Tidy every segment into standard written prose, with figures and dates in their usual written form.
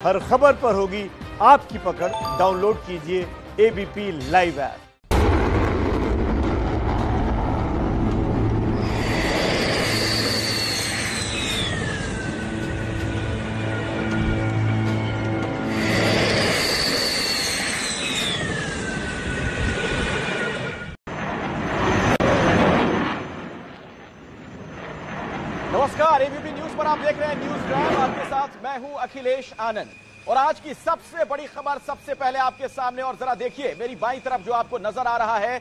हर खबर पर होगी आपकी पकड़। डाउनलोड कीजिए एबीपी लाइव ऐप। नमस्कार, एबीपी न्यूज पर आप देख रहे हैं न्यूज ड्राइव। आपके साथ मैं हूं अखिलेश आनंद और आज की सबसे बड़ी खबर सबसे पहले आपके सामने। और जरा देखिए मेरी बाईं तरफ जो आपको नजर आ रहा है,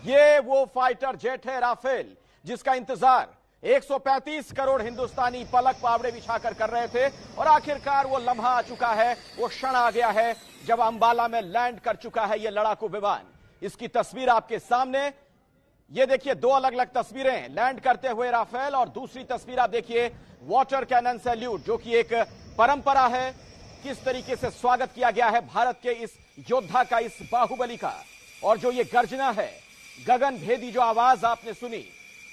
ये वो फाइटर जेट है राफेल, जिसका इंतजार 135 करोड़ हिंदुस्तानी पलक पावड़े बिछाकर कर रहे थे। और आखिरकार वो लम्हा आ चुका है, वो क्षण आ गया है जब अंबाला में लैंड कर चुका है ये लड़ाकू विमान। इसकी तस्वीर आपके सामने, ये देखिए दो अलग अलग तस्वीरें, लैंड करते हुए राफेल और दूसरी तस्वीर आप देखिए वाटर कैनन सैल्यूट, जो कि एक परंपरा है। किस तरीके से स्वागत किया गया है भारत के इस योद्धा का, इस बाहुबली का। और जो ये गर्जना है, गगन भेदी जो आवाज आपने सुनी,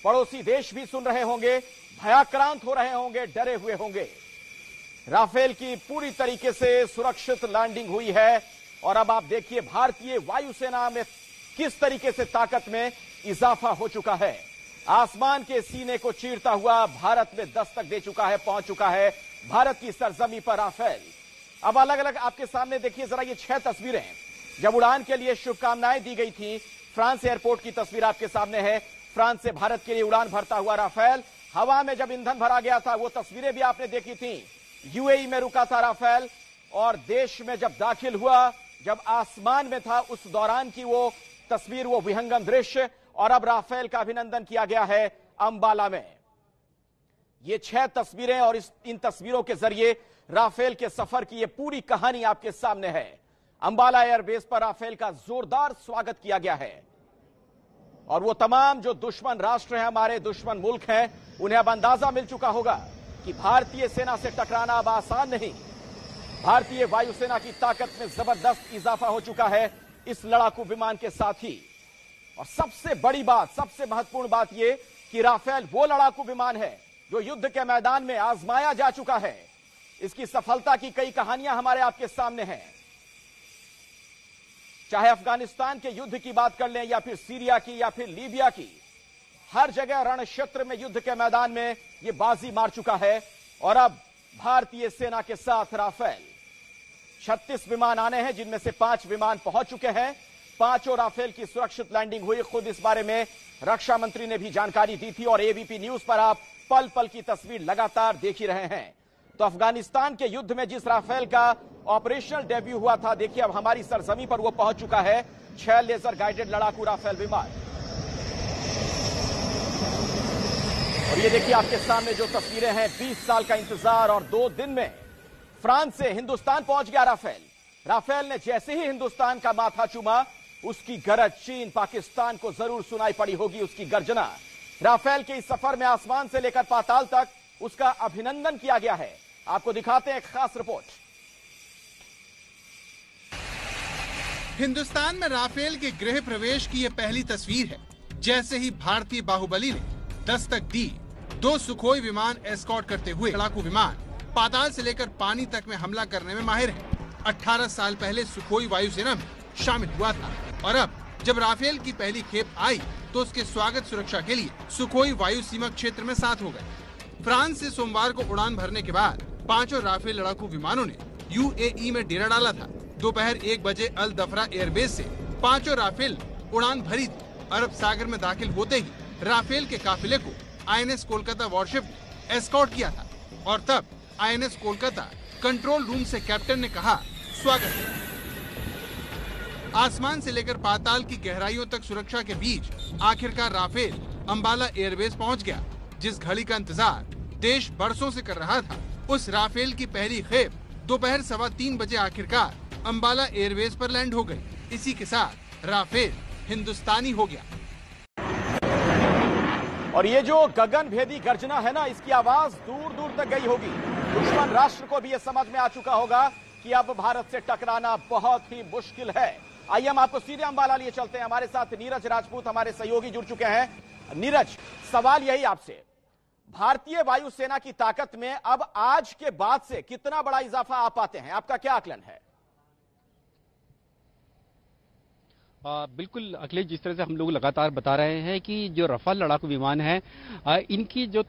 पड़ोसी देश भी सुन रहे होंगे, भयाक्रांत हो रहे होंगे, डरे हुए होंगे। राफेल की पूरी तरीके से सुरक्षित लैंडिंग हुई है। और अब आप देखिए भारतीय वायुसेना में किस तरीके से ताकत में इजाफा हो चुका है। आसमान के सीने को चीरता हुआ भारत में दस्तक दे चुका है, पहुंच चुका है भारत की सरजमी पर राफेल। अब अलग अलग आपके सामने देखिए जरा ये 6 तस्वीरें, जब उड़ान के लिए शुभकामनाएं दी गई थी। फ्रांस एयरपोर्ट की तस्वीर आपके सामने है, फ्रांस से भारत के लिए उड़ान भरता हुआ राफेल। हवा में जब ईंधन भरा गया था वो तस्वीरें भी आपने देखी थी। यूएई में रुका था राफेल और देश में जब दाखिल हुआ, जब आसमान में था, उस दौरान की वो तस्वीर, वो विहंगम दृश्य। और अब राफेल का अभिनंदन किया गया है अंबाला में। ये 6 तस्वीरें और इन तस्वीरों के जरिए राफेल के सफर की ये पूरी कहानी आपके सामने है। अंबाला एयरबेस पर राफेल का जोरदार स्वागत किया गया है। और वो तमाम जो दुश्मन राष्ट्र हैं, हमारे दुश्मन मुल्क हैं, उन्हें अब अंदाजा मिल चुका होगा कि भारतीय सेना से टकराना अब आसान नहीं। भारतीय वायुसेना की ताकत में जबरदस्त इजाफा हो चुका है इस लड़ाकू विमान के साथ ही। और सबसे बड़ी बात, सबसे महत्वपूर्ण बात यह कि राफेल वो लड़ाकू विमान है जो युद्ध के मैदान में आजमाया जा चुका है। इसकी सफलता की कई कहानियां हमारे आपके सामने हैं। चाहे अफगानिस्तान के युद्ध की बात कर लें, या फिर सीरिया की, या फिर लीबिया की, हर जगह रण क्षेत्र में, युद्ध के मैदान में यह बाजी मार चुका है। और अब भारतीय सेना के साथ राफेल 36 विमान आने हैं, जिनमें से 5 विमान पहुंच चुके हैं। 5 राफेल की सुरक्षित लैंडिंग हुई। खुद इस बारे में रक्षा मंत्री ने भी जानकारी दी थी और एबीपी न्यूज पर आप पल पल की तस्वीर लगातार देख ही रहे हैं। तो अफगानिस्तान के युद्ध में जिस राफेल का ऑपरेशनल डेब्यू हुआ था, देखिए अब हमारी सरजमी पर वो पहुंच चुका है। 6 लेजर गाइडेड लड़ाकू राफेल विमान। और ये देखिए आपके सामने जो तस्वीरें हैं, 20 साल का इंतजार और 2 दिन में फ्रांस से हिंदुस्तान पहुंच गया राफेल। राफेल ने जैसे ही हिंदुस्तान का माथा चूमा, उसकी गरज चीन, पाकिस्तान को जरूर सुनाई पड़ी होगी, उसकी गर्जना। राफेल के इस सफर में आसमान से लेकर पाताल तक उसका अभिनंदन किया गया है। आपको दिखाते हैं एक खास रिपोर्ट। हिंदुस्तान में राफेल के गृह प्रवेश की यह पहली तस्वीर है। जैसे ही भारतीय बाहुबली ने दस्तक दी, 2 सुखोई विमान एस्कॉर्ट करते हुए लड़ाकू विमान पाताल से लेकर पानी तक में हमला करने में माहिर है। 18 साल पहले सुखोई वायुसेना में शामिल हुआ था और अब जब राफेल की पहली खेप आई तो उसके स्वागत सुरक्षा के लिए सुखोई वायु सीमा क्षेत्र में साथ हो गए। फ्रांस से सोमवार को उड़ान भरने के बाद 5 राफेल लड़ाकू विमानों ने यूएई में डेरा डाला था। दोपहर 1 बजे अल दफरा एयरबेस से 5 राफेल उड़ान भरी थी। अरब सागर में दाखिल होते ही राफेल के काफिले को आईएनएस कोलकाता वॉरशिप ने एस्कॉर्ट किया था। और तब आईएनएस कोलकाता कंट्रोल रूम से कैप्टन ने कहा, स्वागत है। आसमान से लेकर पाताल की गहराइयों तक सुरक्षा के बीच आखिरकार राफेल अंबाला एयरबेस पहुंच गया। जिस घड़ी का इंतजार देश बरसों से कर रहा था, उस राफेल की पहली खेप दोपहर 3:15 बजे आखिरकार अंबाला एयरबेस पर लैंड हो गई। इसी के साथ राफेल हिंदुस्तानी हो गया। और ये जो गगन भेदी गर्जना है ना, इसकी आवाज दूर दूर तक गई होगी। दुश्मन राष्ट्र को भी ये समझ में आ चुका होगा कि अब भारत से टकराना बहुत ही मुश्किल है। आइए हम आपको सीधे अंबाला लिए चलते हैं। हमारे साथ नीरज राजपूत हमारे सहयोगी जुड़ चुके हैं। नीरज, सवाल यही आपसे, भारतीय वायुसेना की ताकत में अब आज के बाद से कितना बड़ा इजाफा आप पाते हैं? आपका क्या आकलन है? बिल्कुल अखिलेश, जिस तरह से हम लोग लगातार बता रहे हैं कि जो रफाल लड़ाकू विमान है, इनकी जो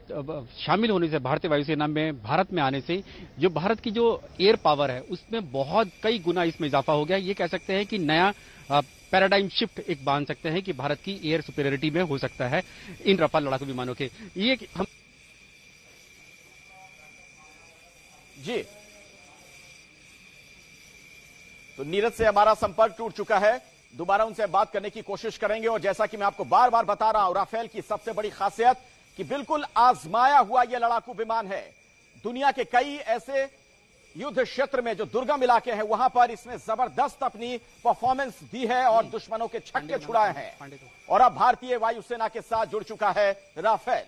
शामिल होने से, भारतीय वायुसेना में भारत में आने से जो भारत की जो एयर पावर है उसमें बहुत कई गुना इसमें इजाफा हो गया। ये कह सकते हैं कि नया पैराडाइम शिफ्ट एक मान सकते हैं कि भारत की एयर सुपेरियरिटी में हो सकता है इन रफाल लड़ाकू विमानों के। ये हम जी, तो नीरज से हमारा संपर्क टूट चुका है, दोबारा उनसे बात करने की कोशिश करेंगे। और जैसा कि मैं आपको बार बार बता रहा हूं, राफेल की सबसे बड़ी खासियत कि बिल्कुल आजमाया हुआ यह लड़ाकू विमान है। दुनिया के कई ऐसे युद्ध क्षेत्र में जो दुर्गम इलाके हैं वहां पर इसने जबरदस्त अपनी परफॉर्मेंस दी है और दुश्मनों के छक्के छुड़ाए हैं। और अब भारतीय वायुसेना के साथ जुड़ चुका है राफेल।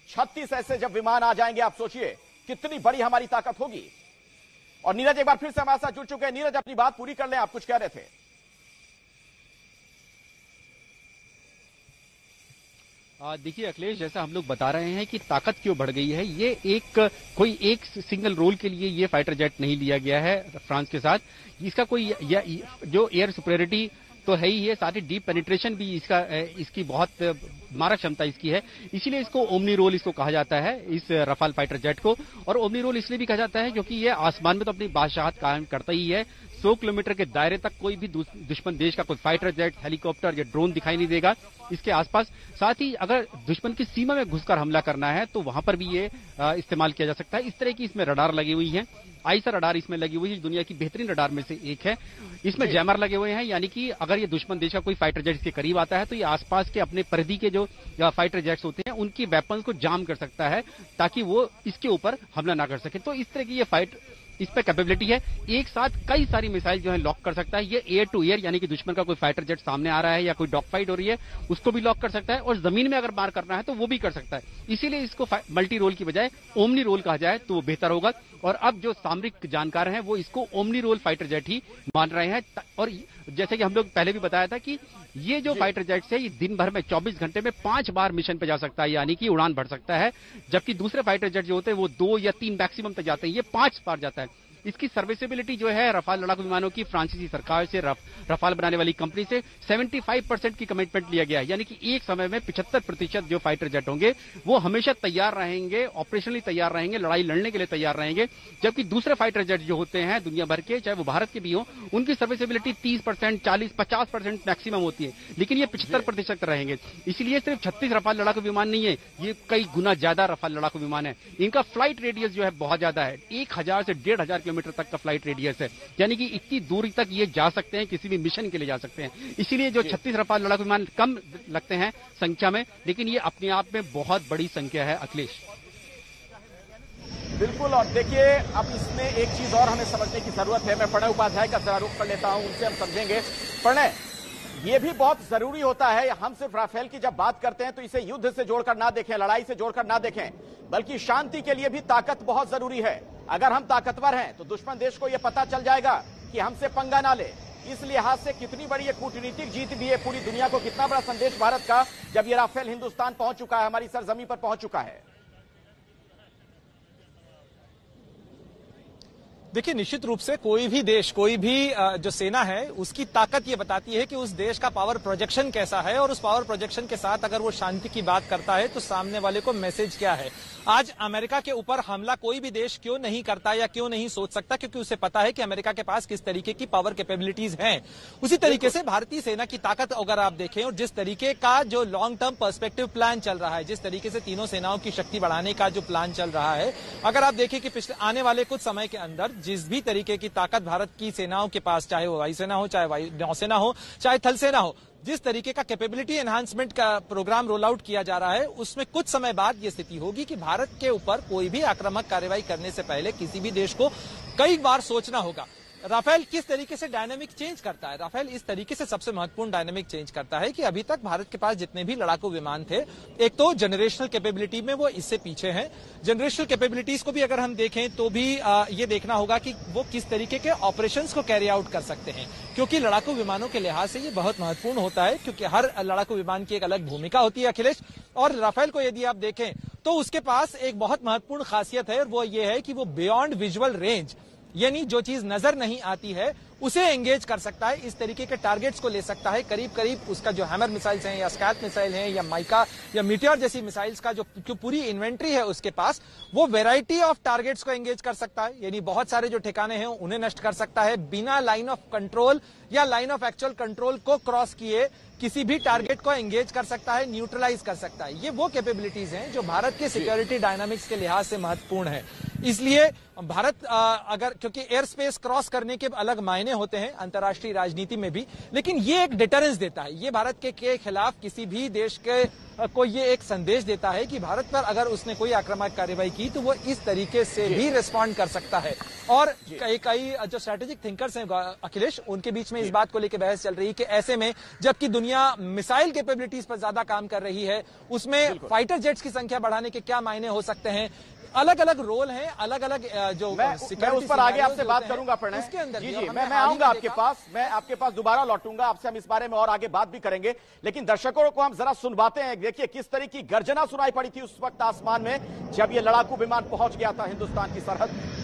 36 ऐसे जब विमान आ जाएंगे, आप सोचिए कितनी बड़ी हमारी ताकत होगी। और नीरज एक बार फिर से हमारे साथ जुड़ चुके हैं। नीरज, अपनी बात पूरी कर लें, आप कुछ कह रहे थे। देखिए अखिलेश, जैसा हम लोग बता रहे हैं कि ताकत क्यों बढ़ गई है, ये कोई एक सिंगल रोल के लिए ये फाइटर जेट नहीं लिया गया है फ्रांस के साथ। इसका कोई जो एयर सुपेरियरिटी तो है ही है, साथ ही डीप पेनिट्रेशन भी इसकी बहुत मारक क्षमता इसकी है। इसीलिए इसको ओमनी रोल इसको कहा जाता है, इस रफाल फाइटर जेट को। और ओमनी रोल इसलिए भी कहा जाता है क्योंकि ये आसमान में तो अपनी बादशाहत कायम करता ही है। 100 किलोमीटर के दायरे तक कोई भी दुश्मन देश का कोई फाइटर जेट, हेलीकॉप्टर या ड्रोन दिखाई नहीं देगा इसके आसपास। साथ ही अगर दुश्मन की सीमा में घुसकर हमला करना है तो वहां पर भी ये इस्तेमाल किया जा सकता है। इस तरह की इसमें रडार लगी हुई है, आईसा रडार इसमें लगी हुई है, दुनिया की बेहतरीन रडार में से एक है। इसमें जैमर लगे हुए हैं, यानी कि अगर ये दुश्मन देश का कोई फाइटर जेट इसके करीब आता है तो ये आसपास के अपने परिधि के जो फाइटर जेट्स होते हैं उनकी वेपन्स को जाम कर सकता है ताकि वो इसके ऊपर हमला ना कर सके। तो इस तरह की ये इस पर कैपेबिलिटी है। एक साथ कई सारी मिसाइल जो है लॉक कर सकता है। ये एयर टू एयर, यानी कि दुश्मन का कोई फाइटर जेट सामने आ रहा है या कोई डॉग फाइट हो रही है उसको भी लॉक कर सकता है, और जमीन में अगर मार करना है तो वो भी कर सकता है। इसीलिए इसको मल्टी रोल की बजाय ओमनी रोल कहा जाए तो वो बेहतर होगा। और अब जो सामरिक जानकार हैं वो इसको ओमनी रोल फाइटर जेट ही मान रहे हैं। और जैसे कि हम लोग पहले भी बताया था कि ये जो फाइटर जेट है ये दिन भर में 24 घंटे में 5 बार मिशन पे जा सकता है, यानी कि उड़ान भर सकता है। जबकि दूसरे फाइटर जेट जो होते हैं वो 2 या 3 मैक्सिमम तक जाते हैं, ये 5 बार जाता है। इसकी सर्विसेबिलिटी जो है रफाल लड़ाकू विमानों की फ्रांसीसी सरकार से, रफाल बनाने वाली कंपनी से 75% की कमिटमेंट लिया गया है। यानी कि एक समय में 75% जो फाइटर जेट होंगे वो हमेशा तैयार रहेंगे, ऑपरेशनली तैयार रहेंगे, लड़ाई लड़ने के लिए तैयार रहेंगे। जबकि दूसरे फाइटर जेट जो होते हैं दुनिया भर के, चाहे वो भारत के भी हो, उनकी सर्विसेबिलिटी 30%, 40%, 50% मैक्सिमम होती है, लेकिन ये 75% रहेंगे। इसलिए सिर्फ 36 रफाल लड़ाकू विमान नहीं है, ये कई गुना ज्यादा रफाल लड़ाकू विमान है। इनका फ्लाइट रेडियस जो है बहुत ज्यादा है, 1000 से 1500 किलोमीटर तक का फ्लाइट रेडियस है, यानी कि इतनी दूरी तक ये जा सकते हैं, किसी भी मिशन के लिए जा सकते हैं। इसीलिए जो 36 रफाल लड़ाकू विमान कम लगते हैं संख्या में, लेकिन ये अपने आप में बहुत बड़ी संख्या है अखिलेश। बिल्कुल। और देखिए, अब इसमें एक चीज और हमें समझने की जरूरत है। मैं प्रणय उपाध्याय का जरा रुख कर लेता हूं, उनसे हम समझेंगे। प्रणय, ये भी बहुत जरूरी होता है, हम सिर्फ राफेल की जब बात करते हैं तो इसे युद्ध से जोड़कर ना देखें, लड़ाई से जोड़कर ना देखें, बल्कि शांति के लिए भी ताकत बहुत जरूरी है। अगर हम ताकतवर हैं तो दुश्मन देश को यह पता चल जाएगा कि हमसे पंगा ना ले। इस लिहाज से कितनी बड़ी ये कूटनीतिक जीत भी है, पूरी दुनिया को कितना बड़ा संदेश भारत का जब ये राफेल हिंदुस्तान पहुंच चुका है, हमारी सरजमीन पर पहुंच चुका है। देखिए, निश्चित रूप से कोई भी देश, कोई भी जो सेना है उसकी ताकत ये बताती है कि उस देश का पावर प्रोजेक्शन कैसा है, और उस पावर प्रोजेक्शन के साथ अगर वो शांति की बात करता है तो सामने वाले को मैसेज क्या है। आज अमेरिका के ऊपर हमला कोई भी देश क्यों नहीं करता या क्यों नहीं सोच सकता, क्योंकि उसे पता है कि अमेरिका के पास किस तरीके की पावर कैपेबिलिटीज हैं। उसी तरीके से भारतीय सेना की ताकत अगर आप देखें, और जिस तरीके का जो लॉन्ग टर्म पर्सपेक्टिव प्लान चल रहा है, जिस तरीके से तीनों सेनाओं की शक्ति बढ़ाने का जो प्लान चल रहा है, अगर आप देखें कि पिछले आने वाले कुछ समय के अंदर जिस भी तरीके की ताकत भारत की सेनाओं के पास, चाहे वो वायुसेना हो, चाहे नौसेना हो, चाहे थल सेना हो, जिस तरीके का कैपेबिलिटी एनहांसमेंट का प्रोग्राम रोल आउट किया जा रहा है, उसमें कुछ समय बाद ये स्थिति होगी कि भारत के ऊपर कोई भी आक्रामक कार्रवाई करने से पहले किसी भी देश को कई बार सोचना होगा। राफेल किस तरीके से डायनामिक चेंज करता है, राफेल इस तरीके से सबसे महत्वपूर्ण डायनामिक चेंज करता है कि अभी तक भारत के पास जितने भी लड़ाकू विमान थे, एक तो जनरेशनल कैपेबिलिटी में वो इससे पीछे हैं। जनरेशनल कैपेबिलिटीज को भी अगर हम देखें तो भी ये देखना होगा कि वो किस तरीके के ऑपरेशंस को कैरी आउट कर सकते हैं, क्योंकि लड़ाकू विमानों के लिहाज से ये बहुत महत्वपूर्ण होता है, क्योंकि हर लड़ाकू विमान की एक अलग भूमिका होती है अखिलेश। और राफेल को यदि आप देखें तो उसके पास एक बहुत महत्वपूर्ण खासियत है और वो ये है कि वो बियॉन्ड विजुअल रेंज, यानी जो चीज नजर नहीं आती है उसे एंगेज कर सकता है, इस तरीके के टारगेट्स को ले सकता है। करीब करीब उसका जो हैमर मिसाइल्स हैं या स्कैथ मिसाइल हैं या माइका या मीटियोर जैसी मिसाइल्स का जो पूरी इन्वेंट्री है उसके पास, वो वैरायटी ऑफ टारगेट्स को एंगेज कर सकता है, यानी बहुत सारे जो ठिकाने हैं उन्हें नष्ट कर सकता है। बिना लाइन ऑफ कंट्रोल या लाइन ऑफ एक्चुअल कंट्रोल को क्रॉस किए किसी भी टारगेट को एंगेज कर सकता है, न्यूट्रलाइज कर सकता है। ये वो कैपेबिलिटीज हैं जो भारत के सिक्योरिटी डायनामिक्स के लिहाज से महत्वपूर्ण है। इसलिए भारत अगर, क्योंकि एयर स्पेस क्रॉस करने के अलग मायने होते हैं अंतर्राष्ट्रीय राजनीति में भी, लेकिन ये एक डिटरेंस देता है। ये भारत के खिलाफ किसी भी देश के को ये एक संदेश देता है कि भारत पर अगर उसने कोई आक्रामक कार्रवाई की तो वो इस तरीके से भी रिस्पॉन्ड कर सकता है। और कई जो स्ट्रेटेजिक थिंकर्स हैं अखिलेश, उनके बीच में इस बात को लेकर बहस चल रही है कि ऐसे में जबकि दुनिया मिसाइल कैपेबिलिटीज पर ज्यादा काम कर रही है, उसमें फाइटर जेट्स की संख्या बढ़ाने के क्या मायने हो सकते हैं। अलग अलग रोल हैं, अलग अलग जो मैं उस पर आगे आपसे बात करूंगा प्रणय। उसके अंदर जी मैं आऊंगा आपके पास, मैं आपके पास दोबारा लौटूंगा, आपसे हम इस बारे में और आगे बात भी करेंगे। लेकिन दर्शकों को हम जरा सुनवाते हैं। देखिए किस तरह की गर्जना सुनाई पड़ी थी उस वक्त आसमान में जब ये लड़ाकू विमान पहुंच गया था हिंदुस्तान की सरहद।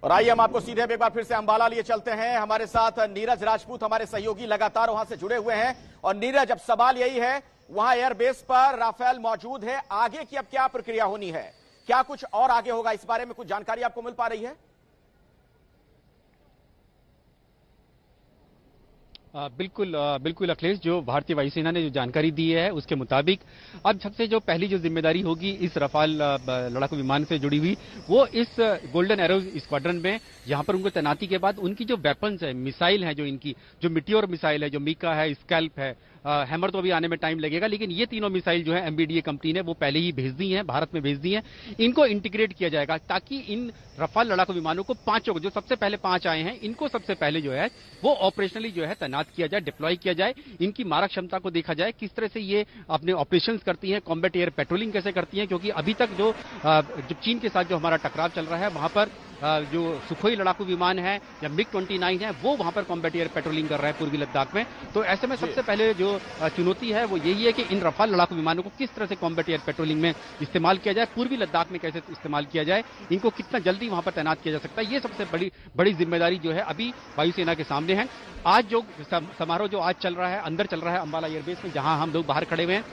और आइए हम आपको सीधे एक बार फिर से अंबाला लिए चलते हैं। हमारे साथ नीरज राजपूत हमारे सहयोगी लगातार वहां से जुड़े हुए हैं। और नीरज, अब सवाल यही है, वहां एयरबेस पर राफेल मौजूद है, आगे की अब क्या प्रक्रिया होनी है, क्या कुछ और आगे होगा, इस बारे में कुछ जानकारी आपको मिल पा रही है? बिल्कुल अखिलेश, जो भारतीय वायुसेना ने जो जानकारी दी है उसके मुताबिक अब सबसे जो पहली जो जिम्मेदारी होगी इस रफाल लड़ाकू विमान से जुड़ी हुई, वो इस गोल्डन एरो स्क्वाड्रन में यहां पर उनको तैनाती के बाद उनकी जो वेपन्स है, मिसाइल है, जो इनकी जो मीटियोर मिसाइल है, जो मीका है, स्कैल्प है, हैमर तो अभी आने में टाइम लगेगा, लेकिन ये तीनों मिसाइल जो है एमबीडीए कंपनी ने वो पहले ही भेज दी हैं, भारत में भेज दी हैं। इनको इंटीग्रेट किया जाएगा ताकि इन रफाल लड़ाकू विमानों को पांचों, जो सबसे पहले 5 आए हैं, इनको सबसे पहले जो है वो ऑपरेशनली जो है तैनात किया जाए, डिप्लॉय किया जाए, इनकी मारक क्षमता को देखा जाए, किस तरह से ये अपने ऑपरेशंस करती हैं, कॉम्बैट एयर पेट्रोलिंग कैसे करती हैं, क्योंकि अभी तक जो चीन के साथ जो हमारा टकराव चल रहा है वहां पर जो सुखोई लड़ाकू विमान है या मिग 29 है वो वहां पर कॉम्बैट एयर पेट्रोलिंग कर रहा है पूर्वी लद्दाख में। तो ऐसे में सबसे पहले जो चुनौती है वो यही है कि इन रफाल लड़ाकू विमानों को किस तरह से कॉम्बैट एयर पेट्रोलिंग में इस्तेमाल किया जाए, पूर्वी लद्दाख में कैसे इस्तेमाल किया जाए, इनको कितना जल्दी वहां पर तैनात किया जा सकता है, ये सबसे बड़ी जिम्मेदारी जो है अभी वायुसेना के सामने है। आज जो समारोह जो आज चल रहा है, अंदर चल रहा है अंबाला एयरबेस में, जहां हम लोग बाहर खड़े हुए हैं,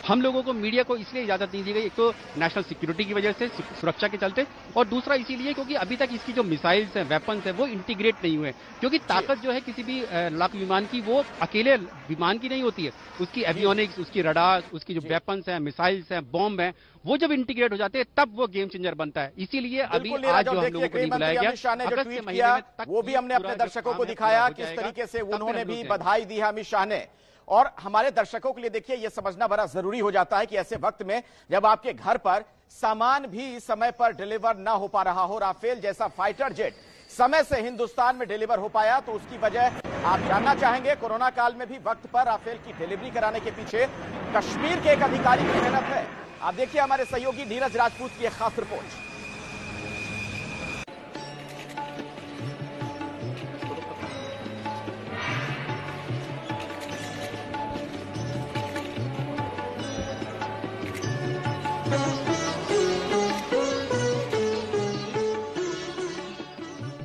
हम लोगों को मीडिया को इसलिए इजाजत नहीं दी गई, एक तो नेशनल सिक्योरिटी की वजह से, सुरक्षा के चलते, और दूसरा इसीलिए क्योंकि अभी तक इसकी जो मिसाइल्स हैं, वेपन्स हैं, वो इंटीग्रेट नहीं हुए, क्योंकि ताकत जो है किसी भी लड़ाकू विमान की वो अकेले विमान की नहीं होती है, उसकी एवियोनिक्स, उसकी रडार, उसकी जो वेपन्स हैं, मिसाइल्स हैं, बॉम्ब हैं, वो जब इंटीग्रेट हो जाते हैं तब वो गेम चेंजर बनता है। इसीलिए अभी आज जो हम लोगों को नहीं बुलाया गया, अगस्त के महीने में तक वो भी हमने अपने दर्शकों को दिखाया किस तरीके से उन्होंने भी बधाई दी है अमित शाह ने। और हमारे दर्शकों के लिए देखिए यह समझना बड़ा जरूरी हो जाता है कि ऐसे वक्त में जब आपके घर पर सामान भी समय पर डिलीवर ना हो पा रहा हो, राफेल जैसा फाइटर जेट समय से हिंदुस्तान में डिलीवर हो पाया, तो उसकी वजह आप जानना चाहेंगे। कोरोना काल में भी वक्त पर राफेल की डिलीवरी कराने के पीछे कश्मीर के एक अधिकारी की मेहनत है। आप देखिए हमारे सहयोगी नीरज राजपूत की एक खास रिपोर्ट।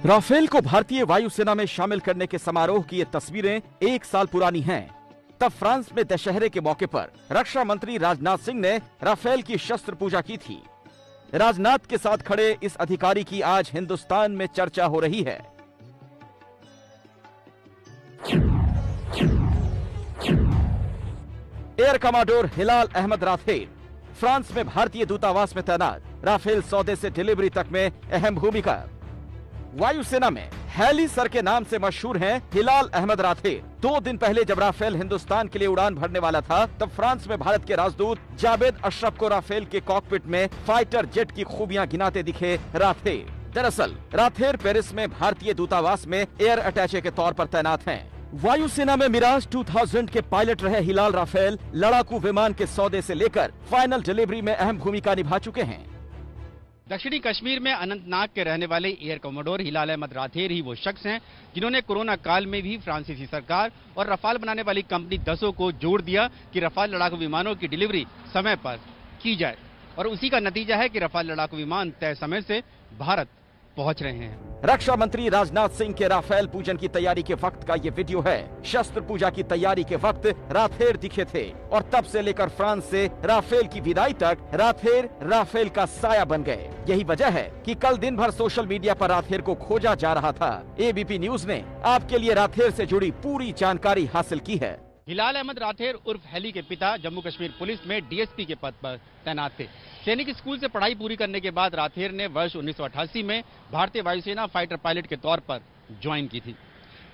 राफेल को भारतीय वायुसेना में शामिल करने के समारोह की ये तस्वीरें 1 साल पुरानी हैं। तब फ्रांस में दशहरे के मौके पर रक्षा मंत्री राजनाथ सिंह ने राफेल की शस्त्र पूजा की थी। राजनाथ के साथ खड़े इस अधिकारी की आज हिंदुस्तान में चर्चा हो रही है। एयर कमांडोर हिलाल अहमद राफेल फ्रांस में भारतीय दूतावास में तैनात, राफेल सौदे से डिलीवरी तक में अहम भूमिका। वायुसेना में हेली सर के नाम से मशहूर हैं हिलाल अहमद राफेल। 2 दिन पहले जब राफेल हिंदुस्तान के लिए उड़ान भरने वाला था, तब फ्रांस में भारत के राजदूत जावेद अशरफ को राफेल के कॉकपिट में फाइटर जेट की खूबियां गिनाते दिखे राफेल। दरअसल राफेल पेरिस में भारतीय दूतावास में एयर अटैचे के तौर पर तैनात हैं। वायुसेना में मिराज 2000 के पायलट रहे हिलाल राफेल लड़ाकू विमान के सौदे से लेकर फाइनल डिलीवरी में अहम भूमिका निभा चुके हैं। दक्षिणी कश्मीर में अनंतनाग के रहने वाले एयर कमोडोर हिलाल अहमद राथेर ही वो शख्स हैं जिन्होंने कोरोना काल में भी फ्रांसीसी सरकार और रफाल बनाने वाली कंपनी दसों को जोड़ दिया कि रफाल लड़ाकू विमानों की डिलीवरी समय पर की जाए, और उसी का नतीजा है कि रफाल लड़ाकू विमान तय समय से भारत पहुंच रहे हैं। रक्षा मंत्री राजनाथ सिंह के राफेल पूजन की तैयारी के वक्त का ये वीडियो है। शस्त्र पूजा की तैयारी के वक्त राथेर दिखे थे और तब से लेकर फ्रांस से राफेल की विदाई तक राथेर राफेल का साया बन गए। यही वजह है कि कल दिन भर सोशल मीडिया पर राथेर को खोजा जा रहा था। एबीपी न्यूज ने आपके लिए राथेर से जुड़ी पूरी जानकारी हासिल की है। हिलाल अहमद राथेर उर्फ हेली के पिता जम्मू कश्मीर पुलिस में डीएसपी के पद पर तैनात थे। सैनिक स्कूल से पढ़ाई पूरी करने के बाद राथेर ने वर्ष 1988 में भारतीय वायुसेना फाइटर पायलट के तौर पर ज्वाइन की थी।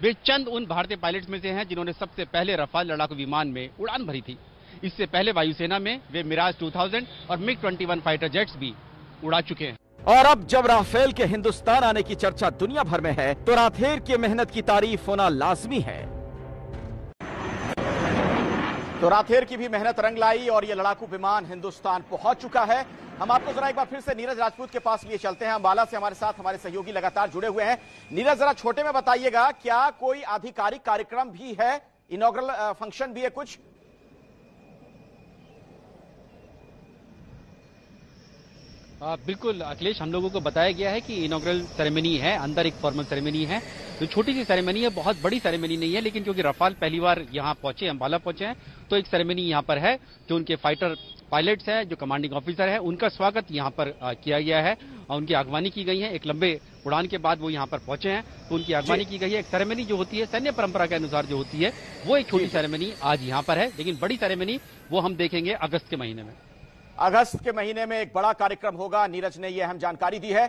वे चंद उन भारतीय पायलट्स में से हैं जिन्होंने सबसे पहले रफाल लड़ाकू विमान में उड़ान भरी थी। इससे पहले वायुसेना में वे मिराज 2000 और मिग-21 फाइटर जेट्स भी उड़ा चुके हैं। और अब जब राफेल के हिंदुस्तान आने की चर्चा दुनिया भर में है तो राथेर की मेहनत की तारीफ होना लाजमी है। तो राथेर की भी मेहनत रंग लाई और ये लड़ाकू विमान हिंदुस्तान पहुंच चुका है। हम आपको जरा एक बार फिर से नीरज राजपूत के पास लिए चलते हैं। अंबाला से हमारे साथ हमारे सहयोगी लगातार जुड़े हुए हैं। नीरज, जरा छोटे में बताइएगा, क्या कोई आधिकारिक कार्यक्रम भी है, इनॉग्रल फंक्शन भी है कुछ? बिल्कुल अखिलेश, हम लोगों को बताया गया है कि इनॉग्रल सेरेमनी है, अंदर एक फॉर्मल सेरेमनी है। तो छोटी सी सेरेमनी है, बहुत बड़ी सेरेमनी नहीं है, लेकिन क्योंकि रफाल पहली बार यहाँ पहुंचे, अंबाला पहुंचे हैं, तो एक सेरेमनी यहाँ पर है। जो उनके फाइटर पायलट्स हैं, जो कमांडिंग ऑफिसर है, उनका स्वागत यहाँ पर किया गया है और उनकी आगवानी की गई है। एक लंबे उड़ान के बाद वो यहाँ पर पहुंचे हैं, तो उनकी आगवानी की गई है। एक सेरेमनी जो होती है सैन्य परंपरा के अनुसार जो होती है, वो एक छोटी सेरेमनी आज यहाँ पर है, लेकिन बड़ी सेरेमनी वो हम देखेंगे अगस्त के महीने में। अगस्त के महीने में एक बड़ा कार्यक्रम होगा, नीरज ने यह अहम जानकारी दी है।